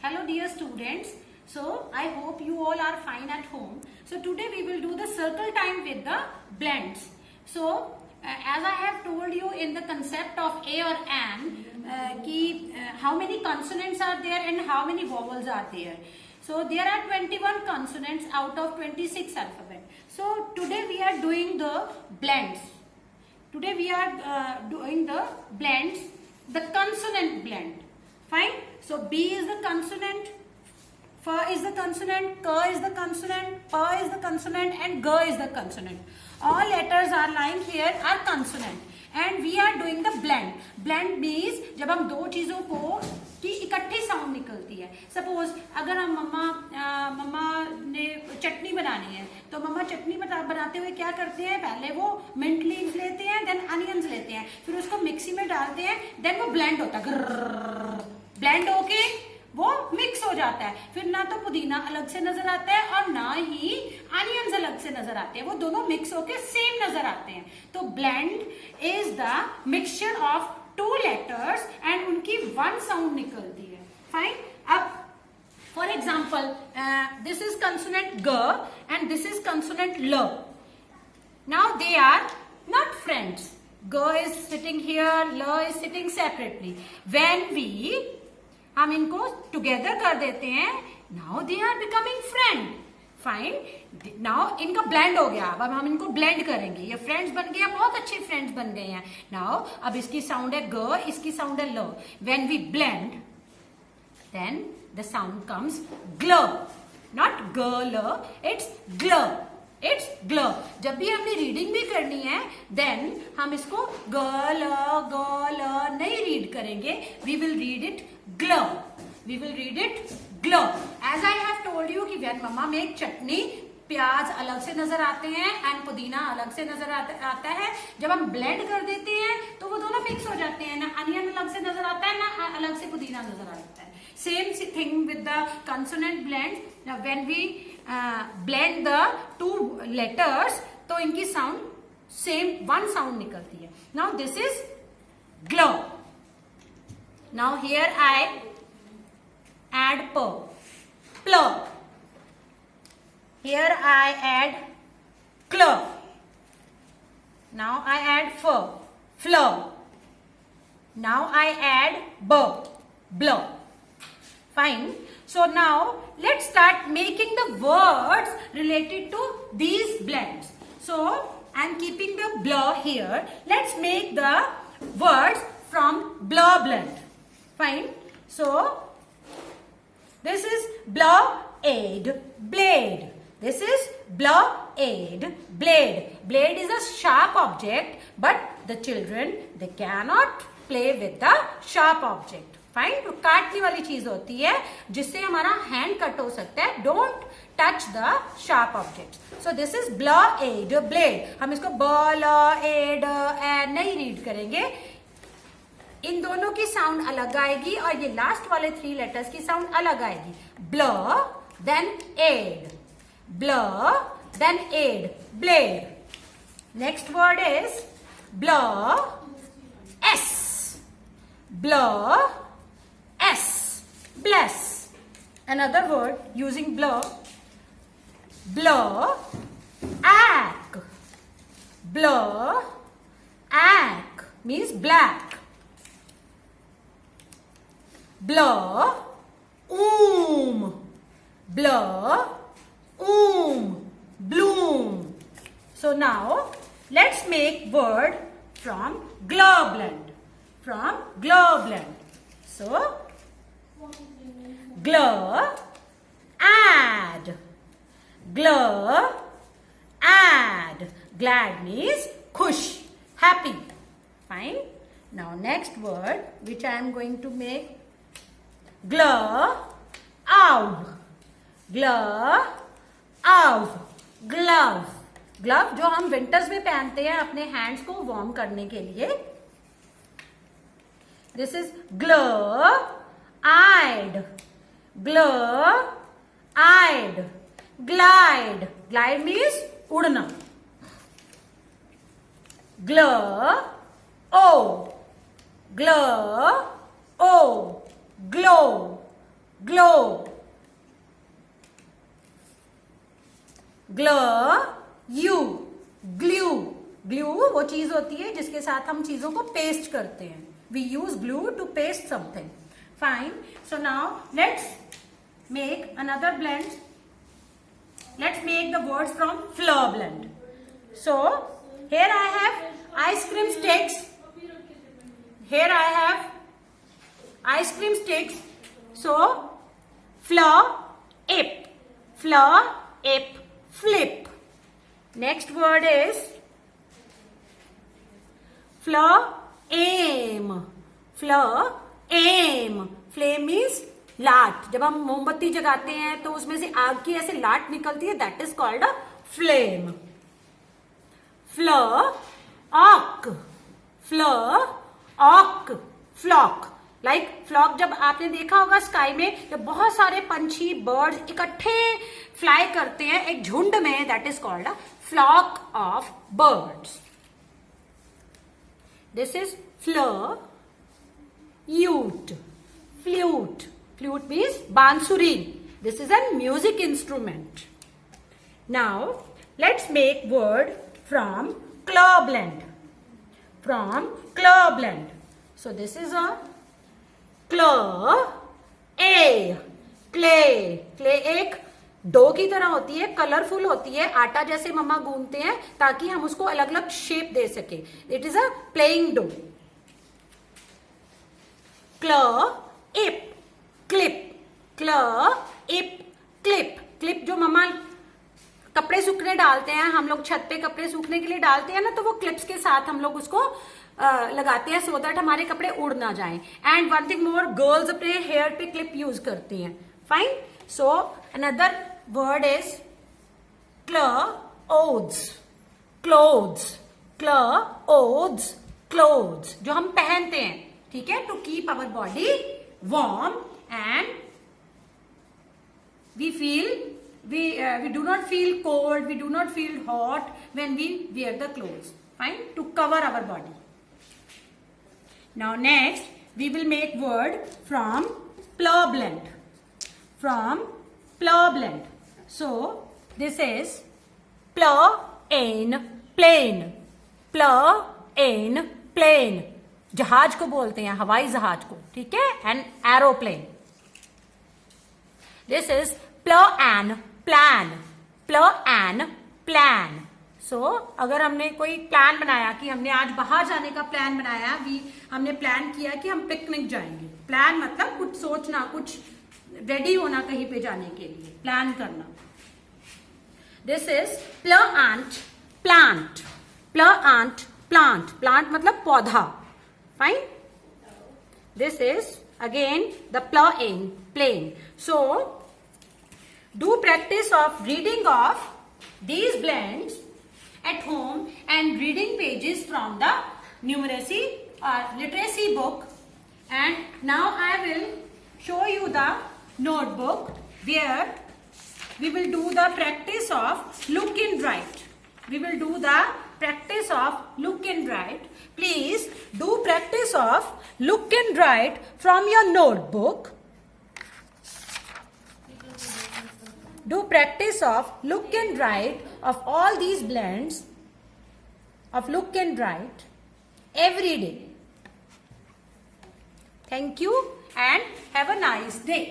Hello dear students. So I hope you all are fine at home. So today we will do the circle time with the blends. So as I have told you in the concept of A or an, how many consonants are there and how many vowels are there. So there are 21 consonants out of 26 alphabet. So today we are doing the blends. Today we are doing the blends, the consonant blend. Fine. So B is the consonant, F is the consonant, K is the consonant, P is the consonant and G is the consonant. All letters are lying here are consonant and we are doing the blend. Blend means जब हम दो चीजों को की इकट्ठी sound निकलती है. Suppose अगर हम मम्मा ने चटनी बनानी है तो मम्मा चटनी बनाते हुए क्या करते हैं, पहले वो मिंट लीव्स लेते हैं, देन अनियंस लेते हैं, फिर उसको मिक्सी में डालते हैं, देन वो ब्लेंड होता है, ब्लेंड होके वो मिक्स हो जाता है. फिर ना तो पुदीना अलग से नजर आता है और ना ही अनियंस अलग से नजर आते हैं, वो दोनों मिक्स होके सेम नजर आते हैं. तो blend is the mixture of two letters and उनकी वन साउंड निकलती है. फाइन. अब for example this is consonant ग एंड दिस इज कंसोनेंट ल. Now they are not friends. ग इज सिटिंग हियर, ल is sitting separately. When we हम इनको टुगेदर कर देते हैं, now they are becoming friend. Fine. Now इनका ब्लेंड हो गया. अब हम इनको ब्लेंड करेंगे, ये फ्रेंड्स बन गए, बहुत अच्छे फ्रेंड्स बन गए हैं. नाउ अब इसकी साउंड है ग, इसकी साउंड है ल. When we blend then the sound comes ग्ल, नॉट ग ल, इट्स ग्ल, इट्स ग्ल. जब भी हमने रीडिंग भी करनी है देन हम इसको ग ल नहीं रीड करेंगे, वी विल रीड इट ग्ल, वी विल रीड इट ग्ल. As I have told you कि व्हेन मम्मा मेक चटनी, प्याज अलग से नजर आते हैं एंड पुदीना अलग से नजर आता है. जब हम ब्लेंड कर देते हैं तो वो दोनों मिक्स हो जाते हैं, ना अनियन अलग से नजर आता है ना अलग से पुदीना नजर आता है. Same thing with the consonant blend. When we blend the two letters तो इनकी साउंड सेम वन साउंड निकलती है. Now this is glow. Now here I add p, pl. Here I add cl. Now I add f, fl. Now I add b, bl. Fine. So now let's start making the words related to these blends. So I'm keeping the bl here. Let's make the words from bl blend. Fine. So this is blade, blade. This is blade, blade. Blade is a sharp object, but the children, they cannot play with the sharp object. Fine. तो काटने वाली चीज होती है जिससे हमारा hand cut हो सकता है. Don't touch the sharp objects. So this is blade, blade. हम इसको blade नहीं रीड करेंगे. इन दोनों की साउंड अलग आएगी और ये लास्ट वाले 3 लेटर्स की साउंड अलग आएगी. Bl then ed, bl then ed, bled. Next word is bl ess, bl ess, bless. Another word using bl, bl ack, bl ack means black. Bl, bl, bloom. So now let's make word from gl blend. From gl blend. So gl, add, gl, add. Glad means khush, happy. Fine. Now next word which I am going to make. Glove, glove, glove. Glove जो हम winters में पहनते हैं अपने hands को warm करने के लिए. This is glove eyed, glove eyed, glide. Glide means उड़ना. Glove o, glove o, glow, glow, glue, glue. glue वो चीज होती है जिसके साथ हम चीजों को पेस्ट करते हैं. We use glue to paste something. Fine. So now let's make another blend. Let's make the words from flour blend. So here I have ice cream sticks. Here I have ice cream sticks. So flour, ip, flour, ip, flip. Next word is flour, aim, flour, aim. Flame means लाट. जब हम मोमबत्ती जगाते हैं तो उसमें से आग की ऐसे लाट निकलती है, that is called a flame. Flower, ऑक, फ्लर, ऑक, फ्लॉक. लाइक फ्लॉक जब आपने देखा होगा स्काई में जब बहुत सारे पंछी बर्ड्स इकट्ठे फ्लाई करते हैं एक झुंड में, that is called a flock of birds. This is फ्लर, यूट, flute. Flute means bansuri. This is a music instrument. Now let's make word from claw blend. From claw blend. So this is a claw, a clay. Clay एक dough की तरह होती है, colourful होती है, आटा जैसे मम्मा गूंथते हैं ताकि हम उसको अलग अलग शेप दे सके. It is a playing dough. claw, ip, clip, claw, ip, clip. Clip जो मम्मा कपड़े सूखने डालते हैं, हम लोग छत पे कपड़े सूखने के लिए डालते हैं ना, तो वो क्लिप्स के साथ हम लोग उसको लगाते हैं सो दैट हमारे कपड़े उड़ ना जाएं. And one thing more, girls अपने हेयर पे क्लिप यूज करती हैं. Fine. So another word is clothes, clothes, clothes, clothes जो हम पहनते हैं, ठीक है, to keep our body warm. And we do not feel cold, we do not feel hot when we wear the clothes. Fine, to cover our body. Now next we will make word from flour blend. From flour blend. So this is plain, plane, plane. जहाज को बोलते हैं, हवाई जहाज को, ठीक है, and aeroplane. This is plan, plan, plan, plan. So अगर हमने कोई प्लान बनाया कि हमने आज बाहर जाने का प्लान बनाया, हमने प्लान किया कि हम पिकनिक जाएंगे. प्लान मतलब कुछ सोचना, कुछ रेडी होना कहीं पे जाने के लिए, प्लान करना. This is plant, plant, plant, plant. Plant मतलब पौधा. Fine. This is again the plane. So do practice of reading of these blends at home and reading pages from the numeracy or literacy book. And now I will show you the notebook where we will do the practice of look and write. We will do the practice of look and write. Please do practice of look and write from your notebook. Do practice of look and write of all these blends of look and write every day. Thank you and have a nice day.